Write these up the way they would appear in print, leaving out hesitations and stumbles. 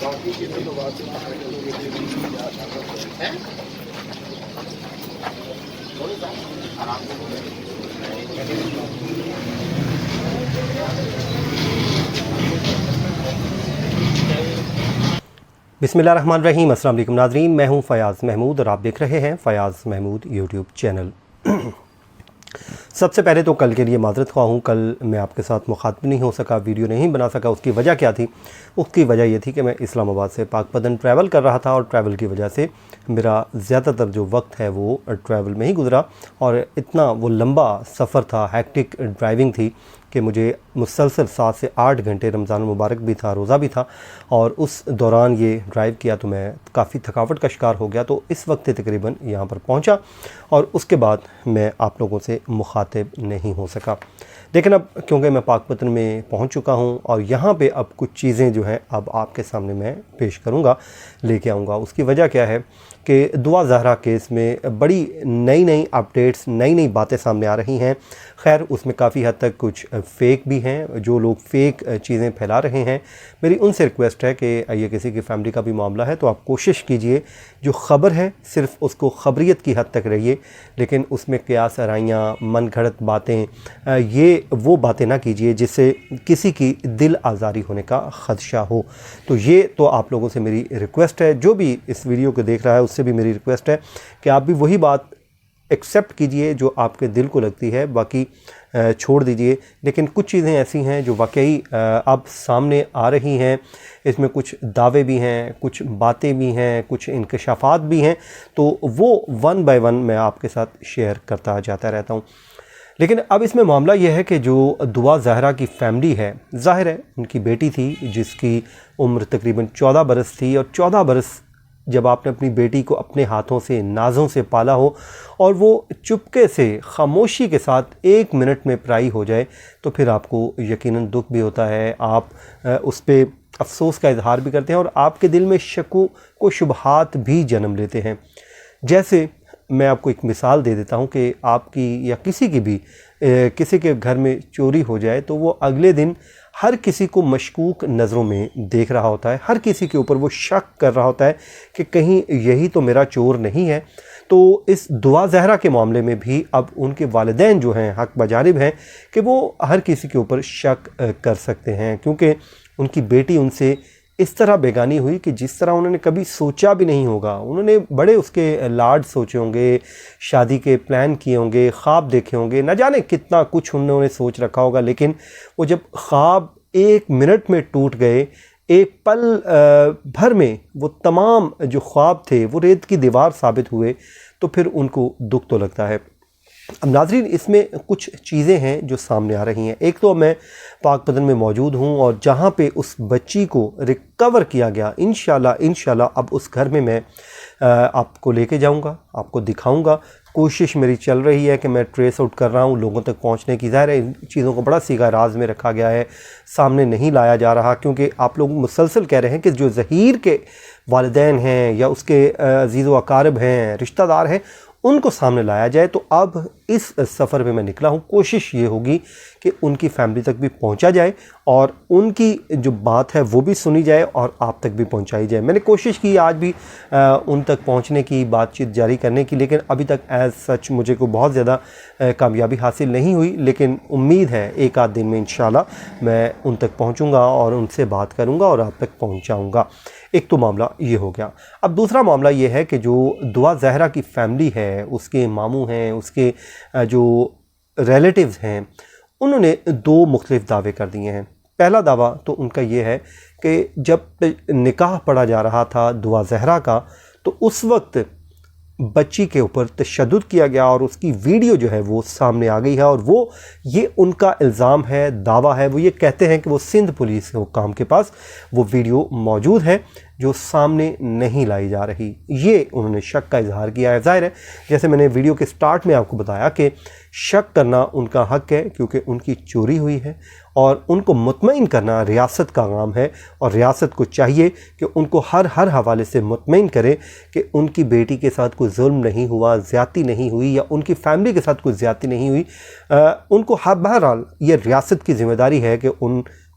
बाकी चीज़ें तो बात है। बिस्मिल्लाहिर्रहमानिर्रहीम। अस्सलाम वालेकुम नाज़रीन, मैं हूं फ़याज़ महमूद और आप देख रहे हैं फ़याज़ महमूद यूट्यूब चैनल। सबसे पहले तो कल के लिए माज़रत ख़्वाह हूँ। कल मैं आपके साथ मुखातब नहीं हो सका, वीडियो नहीं बना सका। उसकी वजह क्या थी? उसकी वजह ये थी कि मैं इस्लामाबाद से पाकपतन ट्रैवल कर रहा था और ट्रैवल की वजह से मेरा ज़्यादातर जो वक्त है वो ट्रैवल में ही गुज़रा और इतना वो लंबा सफ़र था, हैक्टिक ड्राइविंग थी कि मुझे मुसलसल 7 से 8 घंटे, रमज़ान मुबारक भी था, रोज़ा भी था और उस दौरान ये ड्राइव किया तो मैं काफ़ी थकावट का शिकार हो गया। तो इस वक्त तकरीबन यहाँ पर पहुँचा और उसके बाद मैं आप लोगों से मुखातिब नहीं हो सका। लेकिन अब क्योंकि मैं पाकपतन में पहुँच चुका हूँ और यहाँ पे अब कुछ चीज़ें जो हैं अब आपके सामने मैं पेश करूँगा, लेके आऊँगा। उसकी वजह क्या है कि दुआ ज़हरा केस में बड़ी नई अपडेट्स, नई बातें सामने आ रही हैं। खैर उसमें काफ़ी हद तक कुछ फ़ेक भी हैं, जो लोग फ़ेक चीज़ें फैला रहे हैं। मेरी उनसे रिक्वेस्ट है कि ये किसी की फ़ैमिली का भी मामला है तो आप कोशिश कीजिए जो ख़बर है सिर्फ़ उसको ख़बरियत की हद तक रहिए, लेकिन उसमें क़यास आराइयाँ, मन घड़त बातें, ये वो बातें ना कीजिए जिससे किसी की दिल आज़ारी होने का ख़दशा हो। तो ये तो आप लोगों से मेरी रिक्वेस्ट है, जो भी इस वीडियो को देख रहा है उससे भी मेरी रिक्वेस्ट है कि आप भी वही बात एक्सेप्ट कीजिए जो आपके दिल को लगती है, बाकी छोड़ दीजिए। लेकिन कुछ चीज़ें ऐसी हैं जो वाकई अब सामने आ रही हैं, इसमें कुछ दावे भी हैं, कुछ बातें भी हैं, कुछ इंकशाफात भी हैं, तो वो वन बाय वन मैं आपके साथ शेयर करता जाता रहता हूँ। लेकिन अब इसमें मामला यह है कि जो दुआ ज़हरा की फ़ैमिली है, ज़ाहिर है उनकी बेटी थी जिसकी उम्र तकरीबन 14 बरस थी और 14 बरस जब आपने अपनी बेटी को अपने हाथों से, नाज़ों से पाला हो और वो चुपके से, खामोशी के साथ 1 मिनट में पराई हो जाए तो फिर आपको यकीनन दुख भी होता है। आप उस पे अफ़सोस का इज़हार भी करते हैं और आपके दिल में शक व शुबहात भी जन्म लेते हैं। जैसे मैं आपको एक मिसाल दे देता हूँ कि आपकी या किसी की भी किसी के घर में चोरी हो जाए तो वो अगले दिन हर किसी को मशकूक नज़रों में देख रहा होता है, हर किसी के ऊपर वो शक कर रहा होता है कि कहीं यही तो मेरा चोर नहीं है। तो इस दुआ ज़हरा के मामले में भी अब उनके वालिदैन जो हैं हक़ बजानिब हैं कि वो हर किसी के ऊपर शक कर सकते हैं, क्योंकि उनकी बेटी उनसे इस तरह बेगानी हुई कि जिस तरह उन्होंने कभी सोचा भी नहीं होगा। उन्होंने बड़े उसके लाड सोचे होंगे, शादी के प्लान किए होंगे, ख्वाब देखे होंगे, न जाने कितना कुछ उन्होंने सोच रखा होगा। लेकिन वो जब ख्वाब 1 मिनट में टूट गए, एक पल भर में वो तमाम जो ख्वाब थे वो रेत की दीवार साबित हुए, तो फिर उनको दुख तो लगता है। अब नाज़रीन, इसमें कुछ चीज़ें हैं जो सामने आ रही हैं। एक तो मैं पाकपतन में मौजूद हूँ और जहाँ पे उस बच्ची को रिकवर किया गया, इंशाल्लाह अब उस घर में मैं आपको लेके जाऊँगा, आपको दिखाऊँगा। कोशिश मेरी चल रही है कि मैं ट्रेस आउट कर रहा हूँ लोगों तक पहुँचने की। ज़ाहिर है इन चीज़ों को बड़ा सीगा राज में रखा गया है, सामने नहीं लाया जा रहा, क्योंकि आप लोग मुसलसल कह रहे हैं कि जो ज़हीर के वालिदैन हैं या उसके अज़ीज़ व अकारिब हैं, रिश्तेदार हैं, उनको सामने लाया जाए। तो अब इस सफ़र में मैं निकला हूँ, कोशिश ये होगी कि उनकी फैमिली तक भी पहुँचा जाए और उनकी जो बात है वो भी सुनी जाए और आप तक भी पहुँचाई जाए। मैंने कोशिश की आज भी उन तक पहुँचने की, बातचीत जारी करने की, लेकिन अभी तक एज़ सच मुझे को बहुत ज़्यादा कामयाबी हासिल नहीं हुई। लेकिन उम्मीद है एक आध दिन में इंशाल्लाह मैं उन तक पहुँचूँगा और उनसे बात करूँगा और आप तक पहुँचाऊँगा। एक तो मामला ये हो गया। अब दूसरा मामला ये है कि जो दुआ ज़हरा की फ़ैमिली है, उसके मामू हैं, उसके जो रिलेटिव्स हैं, उन्होंने 2 मुख्तलिफ़ दावे कर दिए हैं। पहला दावा तो उनका ये है कि जब निकाह पढ़ा जा रहा था दुआ ज़हरा का, तो उस वक्त बच्ची के ऊपर तशद्दुद किया गया और उसकी वीडियो जो है वो सामने आ गई है और वो ये उनका इल्ज़ाम है, दावा है। वो ये कहते हैं कि वो सिंध पुलिस के हुक्काम के पास वो वीडियो मौजूद है जो सामने नहीं लाई जा रही। ये उन्होंने शक का इजहार किया है। ज़ाहिर है जैसे मैंने वीडियो के स्टार्ट में आपको बताया कि शक करना उनका हक़ है, क्योंकि उनकी चोरी हुई है और उनको मुतमईन करना रियासत का काम है और रियासत को चाहिए कि उनको हर हवाले से मुतमईन करे कि उनकी बेटी के साथ कोई जुल्म नहीं हुआ, ज़्यादती नहीं हुई या उनकी फ़ैमिली के साथ कोई ज़्यादती नहीं हुई। उनको बहरहाल ये रियासत की ज़िम्मेदारी है कि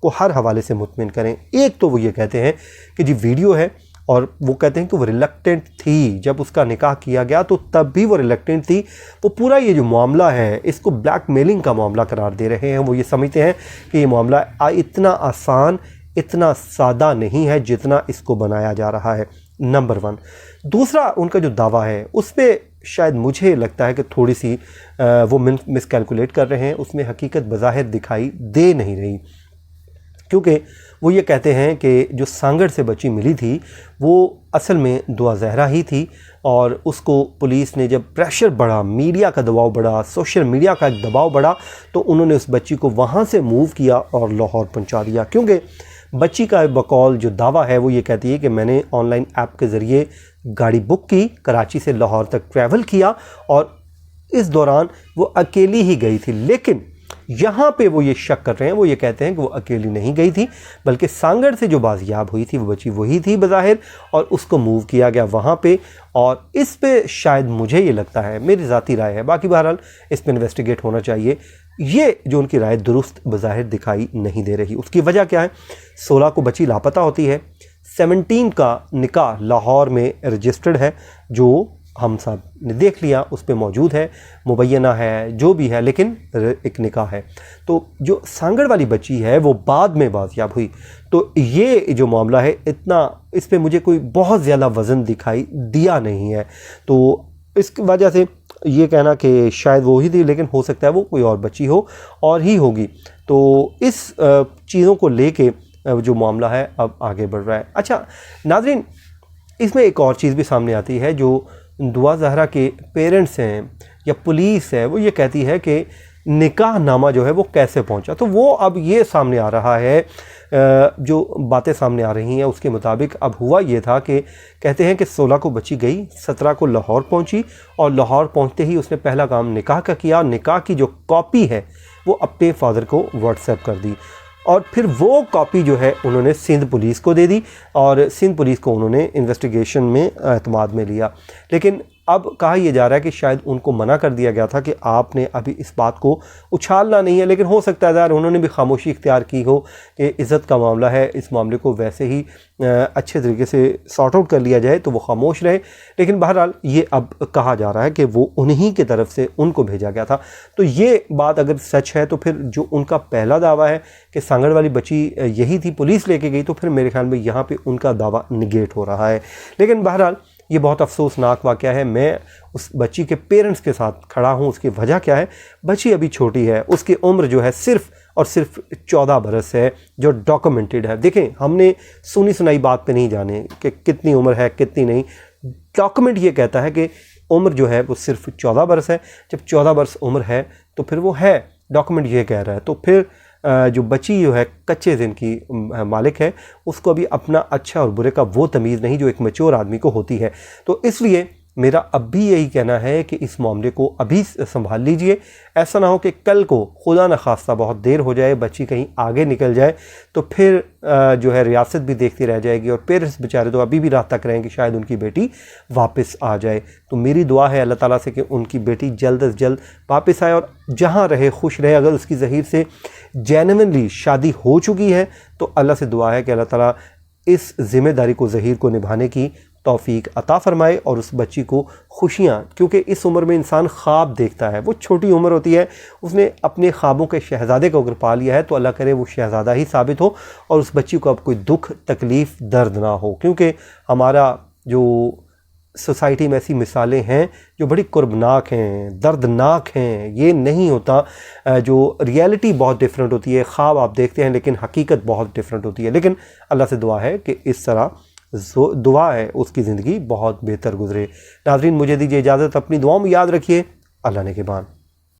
को हर हवाले से मुतमिन करें। एक तो वो ये कहते हैं कि जी वीडियो है, और वो कहते हैं कि वो रिलक्टेंट थी जब उसका निकाह किया गया, तो तब भी वो रिलक्टेंट थी। वो पूरा ये जो मामला है इसको ब्लैकमेलिंग का मामला करार दे रहे हैं। वो ये समझते हैं कि ये मामला इतना आसान, इतना सादा नहीं है जितना इसको बनाया जा रहा है, नंबर 1। दूसरा, उनका जो दावा है उस पर शायद मुझे लगता है कि थोड़ी सी वो मिसकैलकुलेट कर रहे हैं। उसमें हकीकत बज़ाहिर दिखाई दे नहीं रही, क्योंकि वो ये कहते हैं कि जो सांगड़ से बच्ची मिली थी वो असल में दुआ ज़हरा ही थी, और उसको पुलिस ने जब प्रेशर बढ़ा, मीडिया का दबाव बढ़ा, सोशल मीडिया का एक दबाव बढ़ा, तो उन्होंने उस बच्ची को वहाँ से मूव किया और लाहौर पहुँचा दिया। क्योंकि बच्ची का बकौल जो दावा है वो ये कहती है कि मैंने ऑनलाइन ऐप के ज़रिए गाड़ी बुक की, कराची से लाहौर तक ट्रैवल किया, और इस दौरान वो अकेली ही गई थी। लेकिन यहाँ पे वो ये शक कर रहे हैं, वो ये कहते हैं कि वो अकेली नहीं गई थी, बल्कि सांगड़ से जो बाजियाब हुई थी वो बच्ची वही थी बज़ाहिर, और उसको मूव किया गया वहाँ पे। और इस पे शायद मुझे ये लगता है, मेरी ज़ाती राय है, बाकी बहरहाल इस पर इन्वेस्टिगेट होना चाहिए, ये जो उनकी राय दुरुस्त बज़ाहिर दिखाई नहीं दे रही। उसकी वजह क्या है? 16 को बच्ची लापता होती है, 17 का निकाह लाहौर में रजिस्टर्ड है, जो हम सब ने देख लिया, उस पे मौजूद है, मुबैना है, जो भी है, लेकिन एक निकाह है। तो जो सांगड़ वाली बच्ची है वो बाद में बाजियाब हुई। तो ये जो मामला है, इतना इस पे मुझे कोई बहुत ज़्यादा वज़न दिखाई दिया नहीं है। तो इस वजह से ये कहना कि शायद वो ही थी, लेकिन हो सकता है वो कोई और बच्ची हो और ही होगी। तो इस चीज़ों को लेके जो मामला है अब आगे बढ़ रहा है। अच्छा नाज़रीन, इसमें एक और चीज़ भी सामने आती है। जो दुआ ज़हरा के पेरेंट्स हैं या पुलिस है, वो ये कहती है कि निकाह नामा जो है वो कैसे पहुंचा। तो वो अब ये सामने आ रहा है, जो बातें सामने आ रही हैं उसके मुताबिक अब हुआ ये था कि कहते हैं कि 16 को बच्ची गई, 17 को लाहौर पहुंची, और लाहौर पहुंचते ही उसने पहला काम निकाह का किया। निकाह की जो कॉपी है वो अपने फादर को व्हाट्सएप कर दी, और फिर वो कॉपी जो है उन्होंने सिंध पुलिस को दे दी, और सिंध पुलिस को उन्होंने इन्वेस्टिगेशन में एतमाद में लिया। लेकिन अब कहा यह जा रहा है कि शायद उनको मना कर दिया गया था कि आपने अभी इस बात को उछालना नहीं है, लेकिन हो सकता है यार उन्होंने भी खामोशी इख्तियार की हो कि इज़्ज़त का मामला है, इस मामले को वैसे ही अच्छे तरीके से सॉर्ट आउट कर लिया जाए, तो वो खामोश रहे। लेकिन बहरहाल ये अब कहा जा रहा है कि वो उन्हीं की तरफ से उनको भेजा गया था। तो ये बात अगर सच है तो फिर जो उनका पहला दावा है कि सांगड़ वाली बच्ची यही थी, पुलिस लेके गई, तो फिर मेरे ख्याल में यहाँ पे उनका दावा निगेट हो रहा है। लेकिन बहरहाल ये बहुत अफसोसनाक वाक़या है। मैं उस बच्ची के पेरेंट्स के साथ खड़ा हूँ। उसकी वजह क्या है? बच्ची अभी छोटी है, उसकी उम्र जो है सिर्फ़ और सिर्फ 14 बरस है, जो डॉक्यूमेंटेड है। देखें, हमने सुनी सुनाई बात पे नहीं जाने कि कितनी उम्र है कितनी नहीं। डॉक्यूमेंट ये कहता है कि उम्र जो है वो सिर्फ 14 बरस है। जब 14 बरस उम्र है तो फिर वो है, डॉक्यूमेंट ये कह रहा है। तो फिर जो बच्ची जो है कच्चे ज़हन की मालिक है, उसको अभी अपना अच्छा और बुरे का वो तमीज़ नहीं जो एक मैच्योर आदमी को होती है। तो इसलिए मेरा अब भी यही कहना है कि इस मामले को अभी संभाल लीजिए। ऐसा ना हो कि कल को खुदा न खास्ता बहुत देर हो जाए, बच्ची कहीं आगे निकल जाए, तो फिर जो है रियासत भी देखती रह जाएगी, और पेरेंट्स बेचारे तो अभी भी रात तक रहेंगे शायद उनकी बेटी वापस आ जाए। तो मेरी दुआ है अल्लाह ताला से कि उनकी बेटी जल्द अज जल्द वापस आए, और जहाँ रहे खुश रहे। अगर उसकी ज़हीर से जेन्युइनली शादी हो चुकी है तो अल्लाह से दुआ है कि अल्लाह ताला इस ज़िम्मेदारी को ज़हीर को निभाने की तौफीक अता फ़रमाए, और उस बच्ची को खुशियाँ, क्योंकि इस उम्र में इंसान ख्वाब देखता है, वो छोटी उम्र होती है, उसने अपने ख्वाबों के शहज़ादे को अगर पा लिया है तो अल्लाह करे वो शहज़ादा ही साबित हो, और उस बच्ची को अब कोई दुख तकलीफ़ दर्द ना हो। क्योंकि हमारा जो सोसाइटी में ऐसी मिसालें हैं जो बड़ी कुर्बनाक हैं, दर्दनाक हैं। ये नहीं होता, जो रियलिटी बहुत डिफरेंट होती है। ख्वाब आप देखते हैं लेकिन हकीकत बहुत डिफरेंट होती है। लेकिन अल्लाह से दुआ है कि इस तरह दुआ है उसकी ज़िंदगी बहुत बेहतर गुजरे। नाज़रीन, मुझे दीजिए इजाज़त, अपनी दुआओं में याद रखिए। अल्लाह ने के बान।